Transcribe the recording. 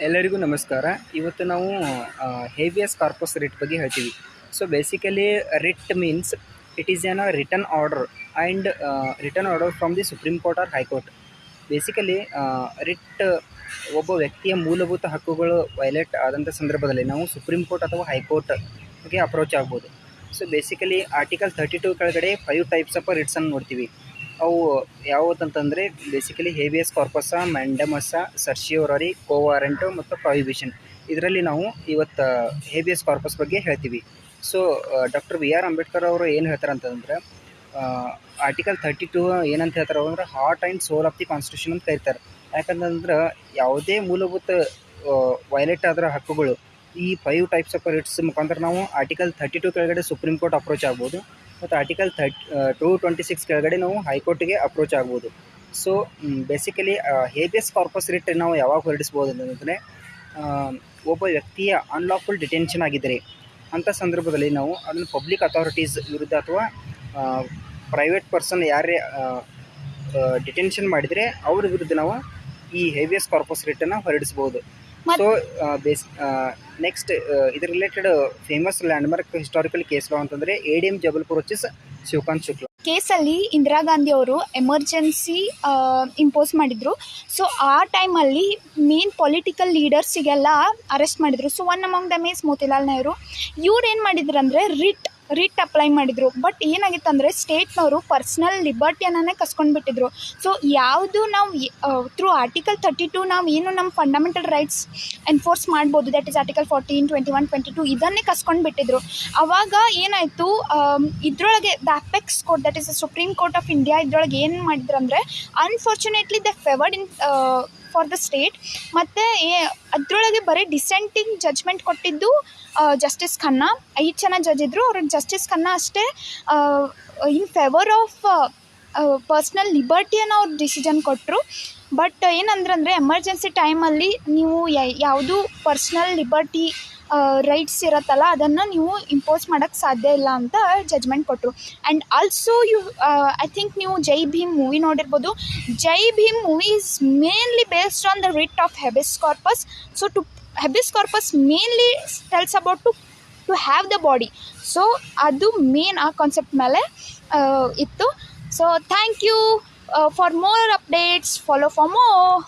ಎಲ್ಲರಿಗೂ ನಮಸ್ಕಾರ. ಇವತ್ತು ನಾವು ಹೇಬಿಯಸ್ ಕಾರ್ಪಸ್ ರಿಟ್ ಬಗ್ಗೆ ಹೇಳ್ತೀವಿ. So basically writ means it is an return order and return order from the Supreme Court or High Court. Basically writ ಒಬ್ಬ ವ್ಯಕ್ತಿಯ ಮೂಲಭೂತ ಹಕ್ಕುಗಳು ವೈಲೇಟ್ ಆದಂಥ ಸಂದರ್ಭದಲ್ಲಿ ನಾವು ಸುಪ್ರೀಂ ಕೋರ್ಟ್ ಅಥವಾ ಹೈಕೋರ್ಟ್ಗೆ ಅಪ್ರೋಚ್ ಆಗ್ಬೋದು. ಸೊ ಬೇಸಿಕಲಿ ಆರ್ಟಿಕಲ್ 32 ಕೆಳಗಡೆ 5 ಟೈಪ್ಸ್ ಆಫ್ ರಿಟ್ಸನ್ನು ನೋಡ್ತೀವಿ. ಅವು ಯಾವುದಂತಂದರೆ ಬೇಸಿಕಲಿ ಹೇಬಿಯಸ್ ಕಾರ್ಪಸ, ಮ್ಯಾಂಡಮಸ, ಸರ್ಶಿಯೋರರಿ, ಕೋವಾರೆಂಟು ಮತ್ತು ಪ್ರಾಹಿಬಿಷನ್. ಇದರಲ್ಲಿ ನಾವು ಇವತ್ತು ಹೇಬಿಯಸ್ ಕಾರ್ಪಸ್ ಬಗ್ಗೆ ಹೇಳ್ತೀವಿ. So doctor B R Ambedkar ಅವರು ಏನು ಹೇಳ್ತಾರೆ ಅಂತಂದ್ರೆ, ಆರ್ಟಿಕಲ್ 32 ಏನಂತ ಹೇಳ್ತಾರೆ ಅಂದ್ರೆ heart and soul of the constitution ಅಂತ ಕರೀತಾರೆ. ಯಾಕಂತಂದ್ರೆ ಯಾವುದೇ ಮೂಲಭೂತ ವೈಲೇಟ್ ಆದ್ರ ಹಕ್ಕುಗಳು ಈ 5 ಟೈಪ್ಸ್ ಆಫ್ ರಿಟ್ಸ್ ಮುಖಾಂತರ ನಾವು ಆರ್ಟಿಕಲ್ 32 ಕೆಳಗಡೆ ಸುಪ್ರೀಂ ಕೋರ್ಟ್ ಅಪ್ರೋಚ್ ಆಗ್ಬೋದು ಮತ್ತು ಆರ್ಟಿಕಲ್ 226 ಕೆಳಗಡೆ ನಾವು ಹೈಕೋರ್ಟಿಗೆ ಅಪ್ರೋಚ್ ಆಗ್ಬೋದು. So basically habeas corpus writ ನಾವು ಯಾವಾಗ ಹೊರಡಿಸ್ಬೋದು ಅಂತಂದರೆ, ಒಬ್ಬ ವ್ಯಕ್ತಿಯ ಅನ್ಲಾಫುಲ್ ಡಿಟೆನ್ಷನ್ ಆಗಿದ್ದರೆ ಅಂಥ ಸಂದರ್ಭದಲ್ಲಿ ನಾವು ಅದನ್ನು ಪಬ್ಲಿಕ್ ಅಥಾರಿಟೀಸ್ ವಿರುದ್ಧ ಅಥವಾ ಪ್ರೈವೇಟ್ ಪರ್ಸನ್ ಯಾರೇ ಡಿಟೆನ್ಷನ್ ಮಾಡಿದರೆ ಅವ್ರ ವಿರುದ್ಧ ನಾವು ಈ ಹೇಬಿಯಸ್ ಕಾರ್ಪಸ್ ರಿಟ್ಟನ್ನು ಹೊರಡಿಸ್ಬೋದು. ಸೊ ನೆಕ್ಸ್ಟ್ ಇದ್ರ related famous landmark historical case law ಅಂತಂದರೆ ADM ಜಬಲ್ಪುರ್ ವರ್ಸಸ್ ಶಿವಕಾಂತ್ ಶುಕ್ಲಾ ಕೇಸಲ್ಲಿ ಇಂದಿರಾ ಗಾಂಧಿ ಅವರು ಎಮರ್ಜೆನ್ಸಿ ಇಂಪೋಸ್ ಮಾಡಿದರು. ಸೊ ಆ ಟೈಮಲ್ಲಿ ಮೇನ್ ಪೊಲಿಟಿಕಲ್ ಲೀಡರ್ಸಿಗೆಲ್ಲ ಅರೆಸ್ಟ್ ಮಾಡಿದರು. So one among dum is Motilal Nehru. ಇವ್ರು ಏನು ಮಾಡಿದ್ರು ಅಂದರೆ ರಿಟ್ ಅಪ್ಲೈ ಮಾಡಿದರು. ಬಟ್ ಏನಾಗಿತ್ತು ಅಂದರೆ ಸ್ಟೇಟ್ನವರು ಪರ್ಸ್ನಲ್ ಲಿಬರ್ಟಿಯನ್ನೇ ಕಸ್ಕೊಂಡ್ಬಿಟ್ಟಿದ್ರು. ಸೊ ಯಾವುದು ನಾವು ಥ್ರೂ ಆರ್ಟಿಕಲ್ 32 ನಾವು ಏನು ನಮ್ಮ ಫಂಡಮೆಂಟಲ್ ರೈಟ್ಸ್ ಎನ್ಫೋರ್ಸ್ ಮಾಡ್ಬೋದು, ದಟ್ ಈಸ್ ಆರ್ಟಿಕಲ್ 14, 21, 22 ಇದನ್ನೇ ಕಸ್ಕೊಂಡ್ಬಿಟ್ಟಿದ್ರು. ಆವಾಗ ಏನಾಯಿತು, ಇದರೊಳಗೆ the apex court, that is the supreme court of India, ಇದರೊಳಗೆ ಏನು ಮಾಡಿದ್ರು ಅಂದರೆ unfortunately the favoured in for the state. ಮತ್ತು ಅದರೊಳಗೆ ಬರೀ ಡಿಸೆಂಟಿಂಗ್ ಜಜ್ಮೆಂಟ್ ಕೊಟ್ಟಿದ್ದು ಜಸ್ಟಿಸ್ ಖನ್ನಾ. 5 ಜನ ಜಡ್ಜ್ ಇದ್ದರು. ಅವ್ರಿಗೆ ಜಸ್ಟಿಸ್ ಖನ್ನಾ ಅಷ್ಟೇ ಇನ್ ಫೇವರ್ ಆಫ್ ಪರ್ಸ್ನಲ್ ಲಿಬರ್ಟಿಯನ್ನು ಅವ್ರು ಡಿಸಿಷನ್ ಕೊಟ್ಟರು. ಬಟ್ ಏನಂದ್ರೆ ಎಮರ್ಜೆನ್ಸಿ ಟೈಮಲ್ಲಿ ನೀವು ಯಾವುದು ಪರ್ಸ್ನಲ್ ಲಿಬರ್ಟಿ ರೈಟ್ಸ್ ಇರುತ್ತಲ್ಲ ಅದನ್ನು ನೀವು ಇಂಪೋಸ್ ಮಾಡೋಕ್ಕೆ ಸಾಧ್ಯ ಇಲ್ಲ ಅಂತ ಜಜ್ಮೆಂಟ್ ಕೊಟ್ಟರು. ಆ್ಯಂಡ್ ಆಲ್ಸೋ ಐ ಥಿಂಕ್ ನೀವು ಜೈ ಭೀಮ್ ಮೂವಿ ನೋಡಿರ್ಬೋದು. Jai Bhim movie is mainly based on the writ of habeas corpus. So habeas corpus mainly tells about to have the body. So ಅದು ಮೇನ್ ಆ ಕಾನ್ಸೆಪ್ಟ್ ಮೇಲೆ ಇತ್ತು. So thank you. For more updates follow for more.